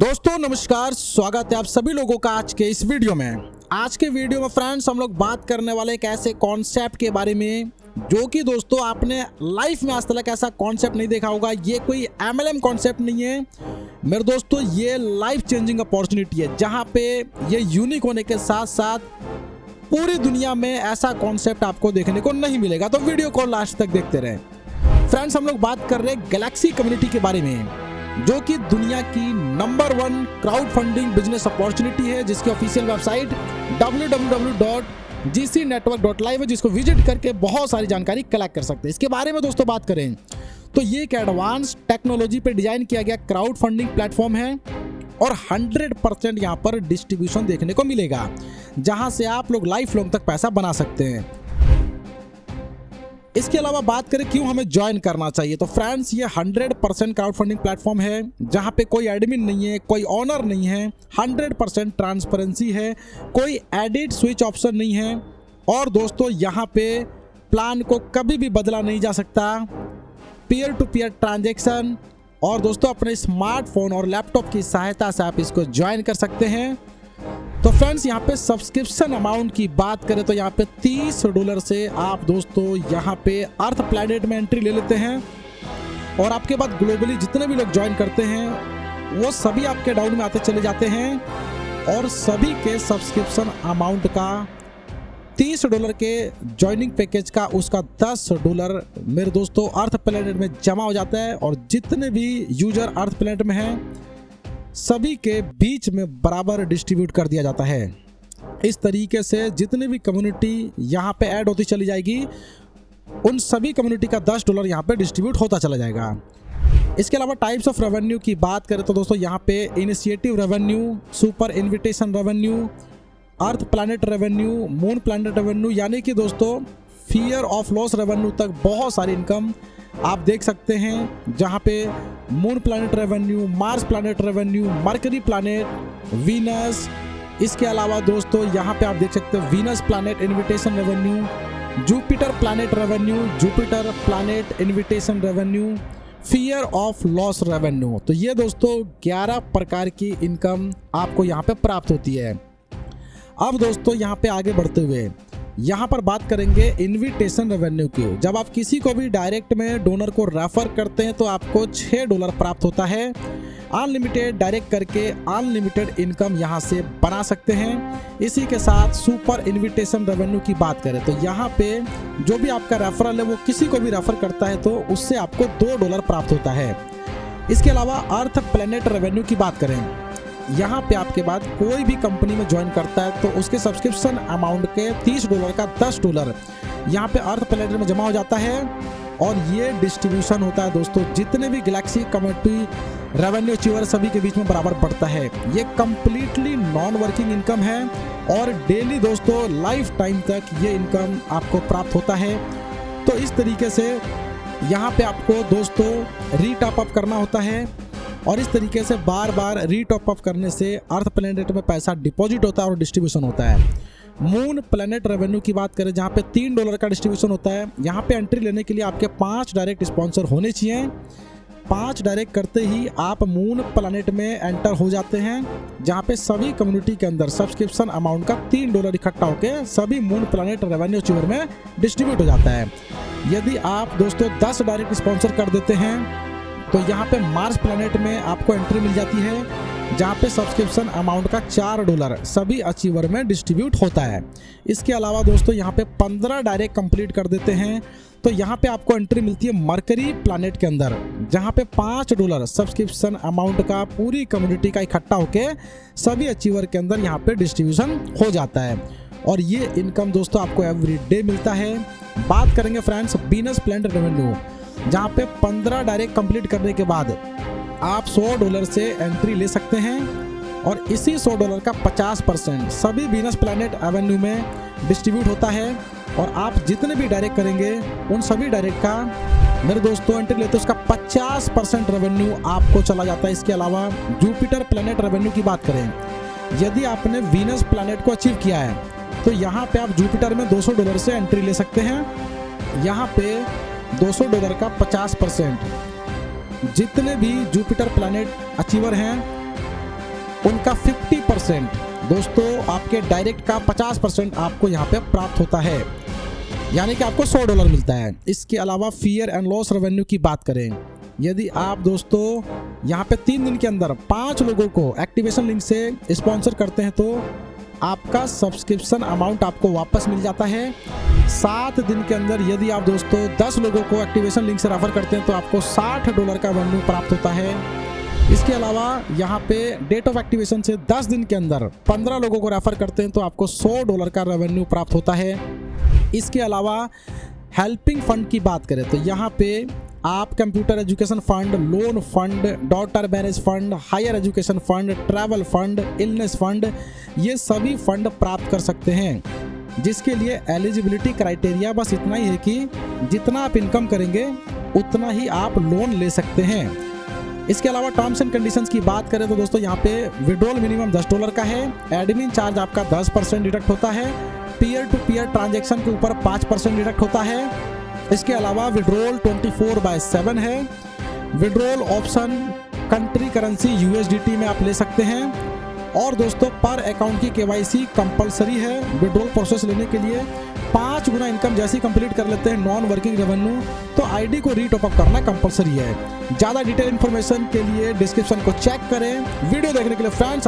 दोस्तों नमस्कार, स्वागत है आप सभी लोगों का आज के इस वीडियो में। आज के वीडियो में फ्रेंड्स हम लोग बात करने वाले एक ऐसे कॉन्सेप्ट के बारे में जो कि दोस्तों आपने लाइफ में आज तक ऐसा कॉन्सेप्ट नहीं देखा होगा। ये कोई MLM कॉन्सेप्ट नहीं है मेरे दोस्तों, ये लाइफ चेंजिंग अपॉर्चुनिटी है जहाँ पे ये यूनिक होने के साथ साथ पूरी दुनिया में ऐसा कॉन्सेप्ट आपको देखने को नहीं मिलेगा। तो वीडियो को लास्ट तक देखते रहे। फ्रेंड्स हम लोग बात कर रहे हैं गैलेक्सी कम्युनिटी के बारे में, जो कि दुनिया की number 1 crowd funding business opportunity है, जिसकी ऑफिशियल वेबसाइट www.gcnetwork.live है, जिसको विजिट करके बहुत सारी जानकारी कलेक्ट कर सकते हैं। इसके बारे में दोस्तों बात करें तो ये एक एडवांस टेक्नोलॉजी पे डिजाइन किया गया क्राउड फंडिंग प्लेटफॉर्म है और 100% यहाँ पर डिस्ट्रीब्यूशन देखने को मिलेगा, जहां से आप लोग लाइफ लॉन्ग तक पैसा बना सकते हैं। इसके अलावा बात करें क्यों हमें ज्वाइन करना चाहिए, तो फ्रेंड्स ये 100% क्राउड फंडिंग प्लेटफॉर्म है जहां पे कोई एडमिन नहीं है, कोई ऑनर नहीं है, 100% ट्रांसपेरेंसी है, कोई एडिट स्विच ऑप्शन नहीं है और दोस्तों यहां पे प्लान को कभी भी बदला नहीं जा सकता, पीयर टू पीयर ट्रांजैक्शन, और दोस्तों अपने स्मार्टफोन और लैपटॉप की सहायता से आप इसको ज्वाइन कर सकते हैं। तो फ्रेंड्स यहाँ पे सब्सक्रिप्शन अमाउंट की बात करें तो यहाँ पे $30 से आप दोस्तों यहाँ पे अर्थ प्लैनेट में एंट्री ले लेते हैं और आपके बाद ग्लोबली जितने भी लोग ज्वाइन करते हैं वो सभी आपके डाउन में आते चले जाते हैं और सभी के सब्सक्रिप्शन अमाउंट का $30 के ज्वाइनिंग पैकेज का उसका $10 मेरे दोस्तों अर्थ प्लैनेट में जमा हो जाता है और जितने भी यूजर अर्थ प्लैनेट में हैं सभी के बीच में बराबर डिस्ट्रीब्यूट कर दिया जाता है। इस तरीके से जितने भी कम्युनिटी यहाँ पे ऐड होती चली जाएगी उन सभी कम्युनिटी का $10 यहाँ पे डिस्ट्रीब्यूट होता चला जाएगा। इसके अलावा टाइप्स ऑफ रेवेन्यू की बात करें तो दोस्तों यहाँ पे initiative revenue, super invitation revenue, अर्थ planet revenue, moon planet revenue, यानी कि दोस्तों फियर ऑफ लॉस रेवेन्यू तक बहुत सारी इनकम आप देख सकते हैं, जहां पे moon planet revenue, Mars planet revenue, mercury planet, Venus, इसके अलावा दोस्तों यहां पे आप देख सकते हैं Venus planet invitation revenue, Jupiter planet revenue, Jupiter planet invitation revenue, fear of loss revenue. तो ये दोस्तों 11 प्रकार की इनकम आपको यहाँ पे प्राप्त होती है। अब दोस्तों यहाँ पे आगे बढ़ते हुए यहाँ पर बात करेंगे इनविटेशन रेवेन्यू की। जब आप किसी को भी डायरेक्ट में डोनर को रेफर करते हैं तो आपको $6 प्राप्त होता है। अनलिमिटेड डायरेक्ट करके अनलिमिटेड इनकम यहाँ से बना सकते हैं। इसी के साथ सुपर इनविटेशन रेवेन्यू की बात करें तो यहाँ पे जो भी आपका रेफरल है वो किसी को भी रेफर करता है तो उससे आपको $2 प्राप्त होता है। इसके अलावा अर्थ प्लैनेट रेवेन्यू की बात करें, यहाँ पे आपके बाद कोई भी कंपनी में ज्वाइन करता है तो उसके सब्सक्रिप्शन अमाउंट के $30 का $10 यहाँ पे अर्थ प्लैनेट में जमा हो जाता है और ये डिस्ट्रीब्यूशन होता है दोस्तों जितने भी गैलेक्सी कम्युनिटी रेवेन्यू अचीवर सभी के बीच में बराबर बढ़ता है। ये कंप्लीटली नॉन वर्किंग इनकम है और डेली दोस्तों लाइफ टाइम तक ये इनकम आपको प्राप्त होता है। तो इस तरीके से यहाँ पे आपको दोस्तों रीटॉप अप करना होता है और इस तरीके से बार बार रीटॉप अप करने से अर्थ प्लैनेट में पैसा डिपॉजिट होता है और डिस्ट्रीब्यूशन होता है। मून प्लैनेट रेवेन्यू की बात करें जहाँ पे $3 का डिस्ट्रीब्यूशन होता है। यहाँ पे एंट्री लेने के लिए आपके 5 डायरेक्ट स्पॉन्सर होने चाहिए। 5 डायरेक्ट करते ही आप मून प्लैनेट में एंटर हो जाते हैं, जहाँ पे सभी कम्युनिटी के अंदर सब्सक्रिप्शन अमाउंट का $3 इकट्ठा होकर सभी मून प्लैनेट रेवेन्यू अचीवर में डिस्ट्रीब्यूट हो जाता है। यदि आप दोस्तों 10 डायरेक्ट स्पॉन्सर कर देते हैं तो यहाँ पे मार्स प्लैनेट में आपको एंट्री मिल जाती है, जहाँ पे सब्सक्रिप्शन अमाउंट का $4 सभी अचीवर में डिस्ट्रीब्यूट होता है। इसके अलावा दोस्तों यहाँ पे 15 डायरेक्ट कंप्लीट कर देते हैं तो यहाँ पे आपको एंट्री मिलती है मरकरी प्लैनेट के अंदर, जहाँ पे $5 सब्सक्रिप्शन अमाउंट का पूरी कम्युनिटी का इकट्ठा होके सभी अचीवर के अंदर यहाँ पे डिस्ट्रीब्यूशन हो जाता है और ये इनकम दोस्तों आपको एवरी डे मिलता है। बात करेंगे फ्रेंड्स वीनस प्लैनेट रेवेन्यू, जहाँ पे 15 डायरेक्ट कंप्लीट करने के बाद आप $100 से एंट्री ले सकते हैं और इसी $100 का 50% सभी वीनस प्लैनेट रेवेन्यू में डिस्ट्रीब्यूट होता है और आप जितने भी डायरेक्ट करेंगे उन सभी डायरेक्ट का मेरे दोस्तों एंट्री लेते उसका 50% रेवेन्यू आपको चला जाता है। इसके अलावा जुपिटर प्लैनेट रेवेन्यू की बात करें, यदि आपने वीनस प्लैनेट को अचीव किया है तो यहाँ पे आप जुपिटर में $200 से एंट्री ले सकते हैं। यहाँ पे $200 का 50% जितने भी जुपिटर प्लैनेट अचीवर हैं उनका 50% दोस्तों आपके डायरेक्ट का 50% आपको यहाँ पे प्राप्त होता है, यानी कि आपको $100 मिलता है। इसके अलावा फियर एंड लॉस रेवेन्यू की बात करें, यदि आप दोस्तों यहाँ पे 3 दिन के अंदर 5 लोगों को एक्टिवेशन लिंक से स्पॉन्सर करते हैं तो आपका सब्सक्रिप्शन अमाउंट आपको वापस मिल जाता है। 7 दिन के अंदर यदि आप दोस्तों 10 लोगों को एक्टिवेशन लिंक से रेफर करते हैं तो आपको $60 का रेवेन्यू प्राप्त होता है। इसके अलावा यहाँ पे डेट ऑफ एक्टिवेशन से 10 दिन के अंदर 15 लोगों को रेफर करते हैं तो आपको $100 का रेवेन्यू प्राप्त होता है। इसके अलावा हेल्पिंग फंड की बात करें तो यहाँ पे आप computer education fund, loan fund, daughter marriage fund, higher education fund, travel fund, illness fund, ये सभी फंड प्राप्त कर सकते हैं, जिसके लिए एलिजिबिलिटी क्राइटेरिया बस इतना ही है कि जितना आप इनकम करेंगे उतना ही आप लोन ले सकते हैं। इसके अलावा टर्म्स एंड कंडीशंस की बात करें तो दोस्तों यहाँ पे विड्रॉल मिनिमम $10 का है, एडमिन चार्ज आपका 10% डिडक्ट होता है, पीयर टू पीयर ट्रांजैक्शन के ऊपर 5% डिडक्ट होता है। इसके अलावा विड्रॉल 24/7 है। Withdrawal option country currency USDT में आप ले सकते हैं और दोस्तों पर अकाउंट की KYC कंपलसरी है। विड्रॉल प्रोसेस लेने के लिए 5 गुना इनकम जैसे कंप्लीट कर लेते हैं नॉन वर्किंग रेवेन्यू तो ID को रीटॉप अप करना कंपलसरी है। ज़्यादा डिटेल इन्फॉर्मेशन के लिए डिस्क्रिप्शन को चेक करें। वीडियो देखने के लिए फ्रेंड्स